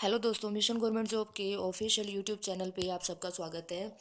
Hello दोस्तों, mission government job के official YouTube channel पे आप सबका स्वागत है।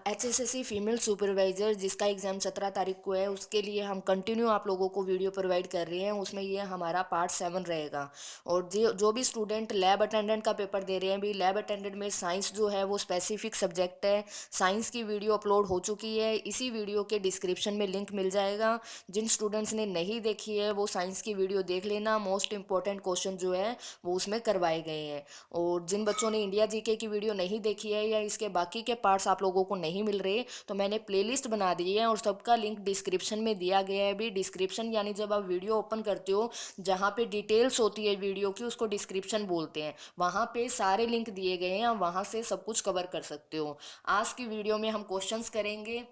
HSSC फीमेल सुपरवाइज़र जिसका एग्ज़ाम 17 तारीख को है, उसके लिए हम कंटिन्यू आप लोगों को वीडियो प्रोवाइड कर रहे हैं। उसमें ये हमारा पार्ट 7 रहेगा। और जो जो भी स्टूडेंट लैब अटेंडेंट का पेपर दे रहे हैं, भी लैब अटेंडेंट में साइंस जो है वो स्पेसिफिक सब्जेक्ट है। साइंस की वीडियो अपलोड हो चुकी है, इसी वीडियो के डिस्क्रिप्शन में लिंक मिल जाएगा। जिन स्टूडेंट्स ने नहीं देखी है वो साइंस की वीडियो देख लेना। मोस्ट इंपॉर्टेंट क्वेश्चन जो है वो उसमें करवाए गए हैं। और जिन बच्चों ने इंडिया जीके की वीडियो नहीं देखी है या इसके बाकी के पार्ट्स आप लोगों को नहीं मिल रहे, तो मैंने प्लेलिस्ट बना दी है और सबका लिंक डिस्क्रिप्शन में दिया गया है। भी डिस्क्रिप्शन यानी जब आप वीडियो ओपन करते हो, जहाँ पे डिटेल्स होती है वीडियो की, उसको डिस्क्रिप्शन बोलते हैं। वहाँ पे सारे लिंक दिए गए हैं, वहाँ से सब कुछ कवर कर सकते हो। आज की वीडियो में हम क्वेश्चंस करेंगे।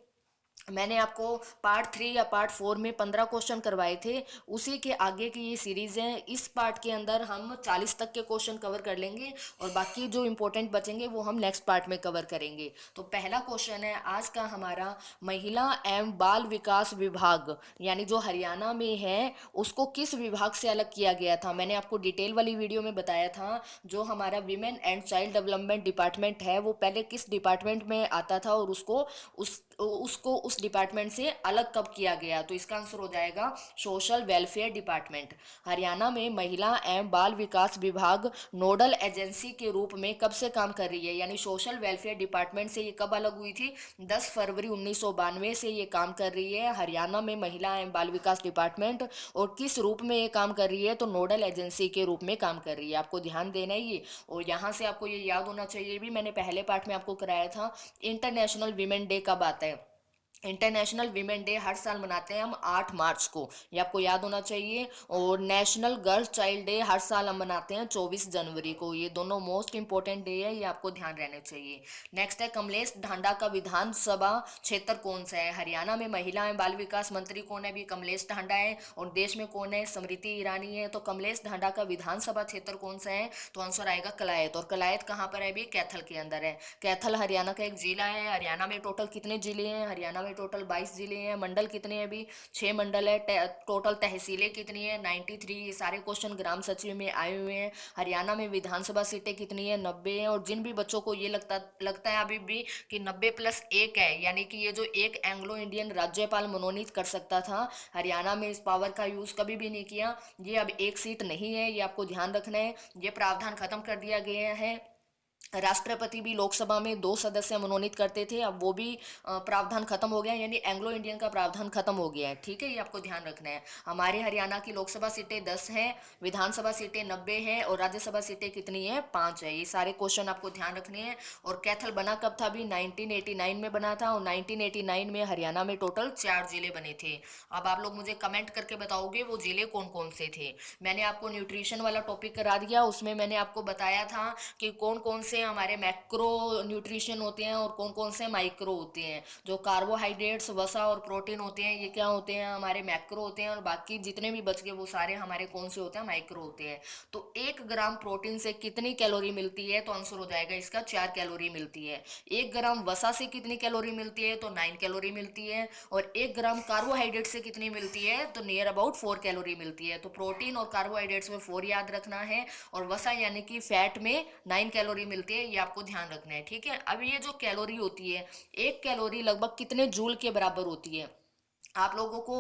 मैंने आपको पार्ट 3 या पार्ट 4 में 15 क्वेश्चन करवाए थे, उसी के आगे की ये सीरीज है। इस पार्ट के अंदर हम 40 तक के क्वेश्चन कवर कर लेंगे और बाकी जो इंपॉर्टेंट बचेंगे वो हम नेक्स्ट पार्ट में कवर करेंगे। तो पहला क्वेश्चन है आज का हमारा, महिला एवं बाल विकास विभाग यानी जो हरियाणा में है, उसको किस विभाग से अलग किया गया था। मैंने आपको डिटेल वाली वीडियो में बताया था। जो हमारा women and child development department है, वो पहले किस डिपार्टमेंट में आता था और उसको उस डिपार्टमेंट से अलग कब किया गया। तो इसका आंसर हो जाएगा सोशल वेलफेयर डिपार्टमेंट। हरियाणा में महिला एवं बाल विकास विभाग नोडल एजेंसी के रूप में कब से काम कर रही है, यानी सोशल वेलफेयर डिपार्टमेंट से ये कब अलग हुई थी। 10 फरवरी 1992 से ये काम कर रही है हरियाणा में महिला एवं बाल विकास डिपार्टमेंट। और किस रूप में ये काम कर रही है, तो नोडल एजेंसी के रूप में काम कर रही है। आपको ध्यान देना है ये। और यहाँ से आपको ये याद होना चाहिए, भी मैंने पहले पार्ट में आपको कराया था, इंटरनेशनल वीमेन डे कब आता है। इंटरनेशनल वीमेन डे हर साल मनाते हैं हम 8 मार्च को, ये आपको याद होना चाहिए। और नेशनल गर्ल चाइल्ड डे हर साल हम मनाते हैं 24 जनवरी को। ये दोनों मोस्ट इंपॉर्टेंट डे है, ये आपको ध्यान रहने चाहिए। नेक्स्ट है, कमलेश ढांडा का विधानसभा क्षेत्र कौन सा है। हरियाणा में महिला एवं बाल विकास मंत्री कौन है, भी कमलेश ढांडा है। और देश में कौन है, स्मृति ईरानी है। तो कमलेश ढांडा का विधानसभा क्षेत्र कौन सा है, तो आंसर आएगा कलायत। और कलायत कहाँ पर है, भी कैथल के अंदर है। कैथल हरियाणा का एक जिला है। हरियाणा में टोटल कितने जिले हैं, हरियाणा में टोटल 22 जिले हैं। मंडल कितने हैं, अभी 6 मंडल है। टोटल तहसीलें कितनी है, 93। ये सारे क्वेश्चन ग्राम सचिव में आए हुए हैं। हरियाणा में विधानसभा सीटें कितनी है, 90 हैं। और जिन भी बच्चों को ये लगता है अभी भी कि 90+1 है, यानी कि ये जो एक एंग्लो इंडियन राज्यपाल मनोनीत कर सकता था, हरियाणा में इस पावर का यूज कभी भी नहीं किया। ये अब एक सीट नहीं है, ये आपको ध्यान रखना है। ये प्रावधान खत्म कर दिया गया है। राष्ट्रपति भी लोकसभा में 2 सदस्य मनोनीत करते थे, अब वो भी प्रावधान खत्म हो गया है, यानी एंग्लो इंडियन का प्रावधान खत्म हो गया है। ठीक है, ये आपको ध्यान रखना है। हमारे हरियाणा की लोकसभा सीटें 10 हैं, विधानसभा सीटें 90 हैं और राज्यसभा सीटें कितनी है, 5 है। ये सारे क्वेश्चन आपको ध्यान रखने हैं। और कैथल बना कब था, भी 1989 में बना था। और 1989 में हरियाणा में टोटल 4 जिले बने थे। अब आप लोग मुझे कमेंट करके बताओगे वो जिले कौन कौन से थे। मैंने आपको न्यूट्रिशन वाला टॉपिक करा दिया, उसमें मैंने आपको बताया था कि कौन कौन से हमारे मैक्रो न्यूट्रिशन होते हैं और कौन कौन से माइक्रो होते हैं। जो कार्बोहाइड्रेट्स, वसा और प्रोटीन होते हैं, ये क्या होते हैं, हमारे मैक्रो होते हैं। और बाकी जितने भी बच गए वो सारे हमारे कौन से होते हैं, माइक्रो होते हैं। तो 1 ग्राम प्रोटीन से कितनी कैलोरी मिलती है, तो आंसर हो जाएगा इसका 4 कैलोरी मिलती है। 1 ग्राम वसा से कितनी कैलोरी मिलती है, तो 9 कैलोरी मिलती है। और 1 ग्राम कार्बोहाइड्रेट से कितनी मिलती है, तो नियर अबाउट 4 कैलोरी मिलती है। तो प्रोटीन और कार्बोहाइड्रेट्स में 4 याद रखना है, और वसा यानी कि फैट में 9 कैलोरी मिलती है, ये आपको ध्यान रखना है। ठीक है, अब ये जो कैलोरी होती है, 1 कैलोरी लगभग कितने जूल के बराबर होती है। आप लोगों को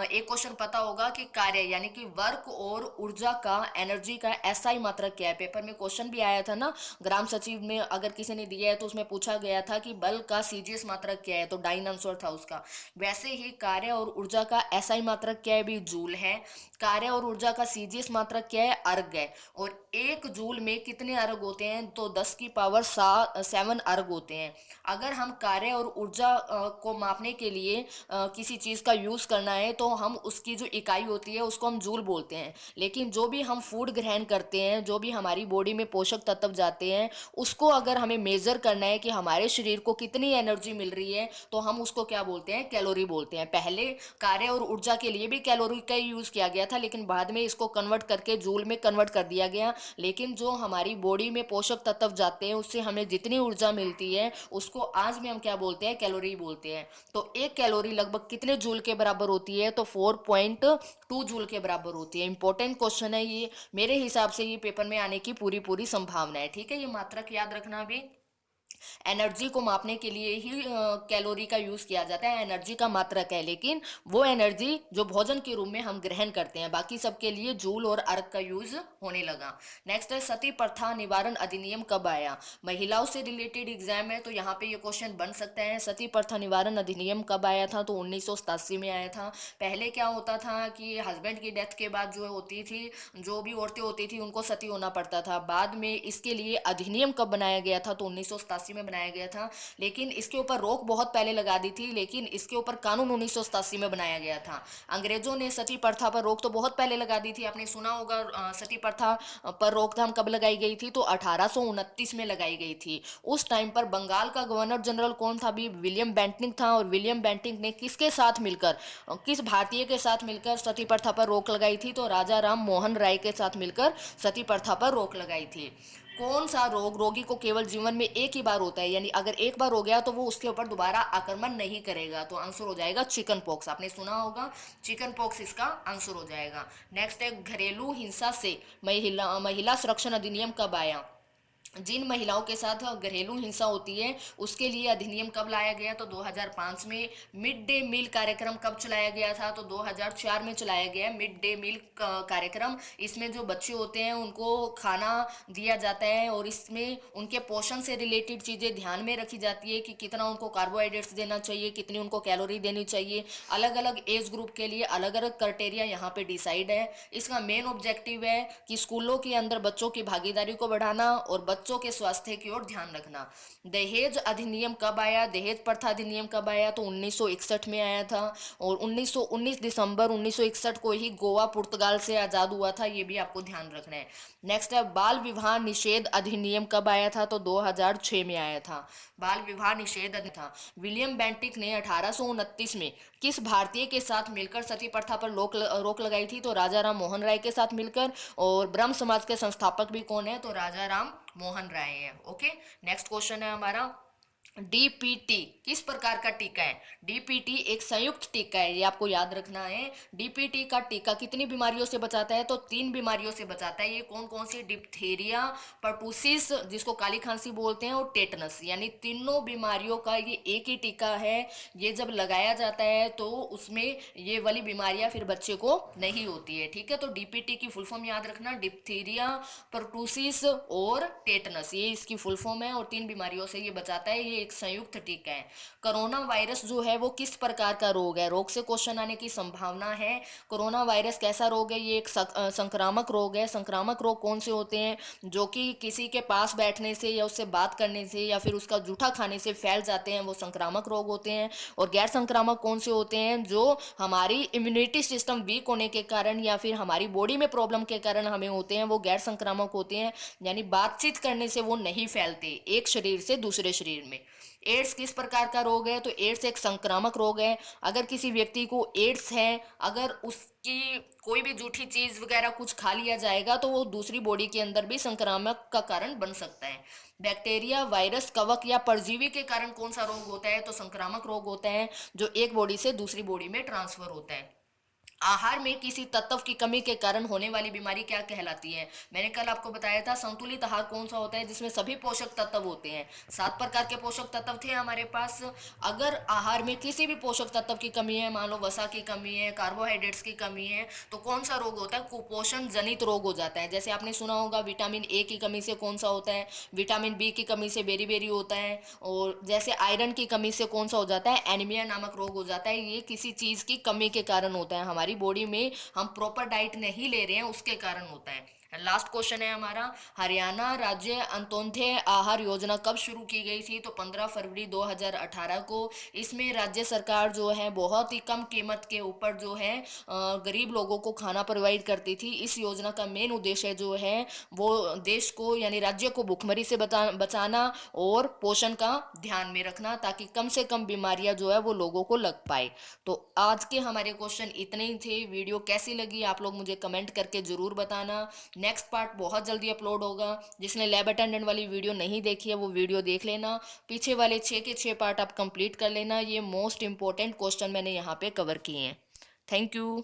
एक क्वेश्चन पता होगा कि कार्य यानी कि वर्क और ऊर्जा का, एनर्जी का एसआई मात्रक क्या है। पेपर में क्वेश्चन भी आया था ना, ग्राम सचिव में अगर किसी ने दिया है तो उसमें पूछा गया था कि बल का सीजीएस मात्रक क्या है, तो डाइन आंसर था उसका। वैसे ही कार्य और ऊर्जा का एसआई मात्रक क्या है, भी जूल है। कार्य और ऊर्जा का सीजीएस मात्रक क्या है, अर्ग है। और 1 जूल में कितने अर्ग होते हैं, तो 10 की पावर 7 अर्ग होते हैं। अगर हम कार्य और ऊर्जा को मापने के लिए किसी चीज़ का यूज़ करना है, तो हम उसकी जो इकाई होती है उसको हम जूल बोलते हैं। लेकिन जो भी हम फूड ग्रहण करते हैं, जो भी हमारी बॉडी में पोषक तत्व जाते हैं, उसको अगर हमें मेज़र करना है कि हमारे शरीर को कितनी एनर्जी मिल रही है, तो हम उसको क्या बोलते हैं, कैलोरी बोलते हैं। पहले कार्य और ऊर्जा के लिए भी कैलोरी का यूज़ किया गया था, लेकिन बाद में इसको कन्वर्ट करके जूल में कन्वर्ट कर दिया गया। लेकिन जो हमारी बॉडी में पोषक तत्व जाते हैं, उससे हमें जितनी ऊर्जा मिलती है, उसको आज में हम क्या बोलते हैं, कैलोरी बोलते हैं। तो 1 कैलोरी लगभग कितने जूल के बराबर होती है तो 4.2 जूल के बराबर होती है। इंपॉर्टेंट क्वेश्चन है ये, मेरे हिसाब से ये पेपर में आने की पूरी पूरी संभावना है। ठीक है, ये मात्रक याद रखना भी। एनर्जी को मापने के लिए ही कैलोरी का यूज किया जाता है, एनर्जी का मात्रक है, लेकिन वो एनर्जी जो भोजन के रूप में हम ग्रहण करते हैं, बाकी सबके लिए जूल और अर्क का यूज होने लगा। नेक्स्ट है सती प्रथा निवारण अधिनियम कब आया? महिलाओं से रिलेटेड एग्जाम है तो यहाँ पे ये क्वेश्चन बन सकता है। सती प्रथा निवारण अधिनियम कब आया था? तो 1987 में आया था। पहले क्या होता था कि हस्बैंड की डेथ के बाद जो होती थी, जो भी औरतें होती थी उनको सती होना पड़ता था। बाद में इसके लिए अधिनियम कब बनाया गया था? तो 1987 में बनाया गया था, लेकिन इसके ऊपर रोक बहुत पहले लगा दी थी, लेकिन इसके ऊपर कानून 1987 में बनाया गया था। अंग्रेजों ने सती प्रथा पर रोक तो बहुत पहले लगा दी थी, आपने सुना होगा। सती प्रथा पर रोकथाम कब लगाई गई थी? तो 1829 में लगाई गई थी। उस टाइम पर बंगाल का गवर्नर जनरल कौन था? भी विलियम बेंटिंक था। और विलियम बेंटिंक ने किसके साथ मिलकर, किस भारतीय के साथ मिलकर सती प्रथा पर रोक लगाई थी? तो राजा राम मोहन राय के साथ मिलकर सती प्रथा पर रोक लगाई थी। कौन सा रोग रोगी को केवल जीवन में एक ही बार होता है, यानी अगर एक बार हो गया तो वो उसके ऊपर दोबारा आक्रमण नहीं करेगा? तो आंसर हो जाएगा चिकन पॉक्स, आपने सुना होगा, चिकन पॉक्स इसका आंसर हो जाएगा। नेक्स्ट है घरेलू हिंसा से महिला महिला संरक्षण अधिनियम कब आया? जिन महिलाओं के साथ घरेलू हिंसा होती है उसके लिए अधिनियम कब लाया गया? तो 2005 में। मिड डे मील कार्यक्रम कब चलाया गया था? तो 2004 में चलाया गया मिड डे मील कार्यक्रम। इसमें जो बच्चे होते हैं उनको खाना दिया जाता है और इसमें उनके पोषण से रिलेटेड चीज़ें ध्यान में रखी जाती है कि कितना उनको कार्बोहाइड्रेट्स देना चाहिए, कितनी उनको कैलोरी देनी चाहिए। अलग अलग एज ग्रुप के लिए अलग अलग क्राइटेरिया यहाँ पे डिसाइड है। इसका मेन ऑब्जेक्टिव है कि स्कूलों के अंदर बच्चों की भागीदारी को बढ़ाना और बच्चों के स्वास्थ्य की ओर ध्यान रखना। दहेज अधिनियम कब आया? दहेज प्रथा अधिनियम कब आया? तो 1961 में आया था। और 1919 दिसंबर 1961 को ही गोवा पुर्तगाल से आज़ाद हुआ था, ये भी आपको ध्यान रखना है। नेक्स्ट है बाल विवाह निषेध अधिनियम कब आया था? तो 2006 में आया था। बाल विवाह निषेध अधिनियम था। विलियम बेंटिक ने 1829 में किस भारतीय के साथ मिलकर सती प्रथा पर रोक लगाई थी? तो राजा राम मोहन राय के साथ मिलकर। और ब्रह्म समाज के संस्थापक भी कौन है? तो राजा राम मोहन राय है। ओके, नेक्स्ट क्वेश्चन है हमारा, डीपीटी किस प्रकार का टीका है? डीपीटी एक संयुक्त टीका है, ये आपको याद रखना है। डीपीटी का टीका कितनी बीमारियों से बचाता है? तो 3 बीमारियों से बचाता है। ये कौन कौन सी? डिप्थीरिया, पर्टूसिस जिसको काली खांसी बोलते हैं, और टेटनस, यानी तीनों बीमारियों का ये एक ही टीका है। ये जब लगाया जाता है तो उसमें ये वाली बीमारियां फिर बच्चे को नहीं होती है। ठीक है, तो डीपीटी की फुल फॉर्म याद रखना, डिप्थीरिया, पर्टूसिस और टेटनस, ये इसकी फुल फॉर्म है और 3 बीमारियों से ये बचाता है। ये एक संयुक्त टीका है। कोरोना वायरस जो है वो किस प्रकार का रोग है? रोग से क्वेश्चन आने की संभावना है। कोरोना वायरस कैसा रोग है? ये एक संक्रामक रोग है। संक्रामक रोग कौन से होते हैं? जो कि किसी के पास बैठने से या उससे बात करने से या फिर उसका जूठा खाने से फैल जाते हैं, वो संक्रामक रोग होते हैं। और गैर संक्रामक कौन से होते हैं? जो हमारी इम्यूनिटी सिस्टम वीक होने के कारण या फिर हमारी बॉडी में प्रॉब्लम के कारण हमें होते हैं, वो गैर संक्रामक होते हैं, यानी बातचीत करने से वो नहीं फैलते एक शरीर से दूसरे शरीर में। एड्स किस प्रकार का रोग है? तो एड्स एक संक्रामक रोग है। अगर किसी व्यक्ति को एड्स है, अगर उसकी कोई भी जूठी चीज वगैरह कुछ खा लिया जाएगा तो वो दूसरी बॉडी के अंदर भी संक्रामक का कारण बन सकता है। बैक्टीरिया, वायरस, कवक या परजीवी के कारण कौन सा रोग होता है? तो संक्रामक रोग होता है जो एक बॉडी से दूसरी बॉडी में ट्रांसफर होता है। आहार में किसी तत्व की कमी के कारण होने वाली बीमारी क्या कहलाती है? मैंने कल आपको बताया था संतुलित आहार कौन सा होता है जिसमें सभी पोषक तत्व होते हैं। 7 प्रकार के पोषक तत्व थे हमारे पास। अगर आहार में किसी भी पोषक तत्व की कमी है, मान लो वसा की कमी है, कार्बोहाइड्रेट्स की कमी है, तो कौन सा रोग होता है? कुपोषण जनित रोग हो जाता है। जैसे आपने सुना होगा विटामिन ए की कमी से कौन सा होता है? विटामिन बी की कमी से बेरी होता है। और जैसे आयरन की कमी से कौन सा हो जाता है? एनीमिया नामक रोग हो जाता है। ये किसी चीज की कमी के कारण होता है, हमारी बॉडी में हम प्रॉपर डाइट नहीं ले रहे हैं उसके कारण होता है। लास्ट क्वेश्चन है हमारा, हरियाणा राज्य अंत्योदय आहार योजना कब शुरू की गई थी? तो 15 फरवरी 2018 को। इसमें राज्य सरकार जो है बहुत ही कम कीमत के ऊपर जो है गरीब लोगों को खाना प्रोवाइड करती थी। इस योजना का मेन उद्देश्य जो है वो देश को यानी राज्य को भुखमरी से बचाना और पोषण का ध्यान में रखना, ताकि कम से कम बीमारियां जो है वो लोगों को लग पाए। तो आज के हमारे क्वेश्चन इतने ही थे। वीडियो कैसी लगी आप लोग मुझे कमेंट करके जरूर बताना। नेक्स्ट पार्ट बहुत जल्दी अपलोड होगा। जिसने लैब अटेंडेंट वाली वीडियो नहीं देखी है वो वीडियो देख लेना। पीछे वाले 6 के 6 पार्ट आप कंप्लीट कर लेना। ये मोस्ट इंपॉर्टेंट क्वेश्चन मैंने यहाँ पे कवर किए हैं। Thank you.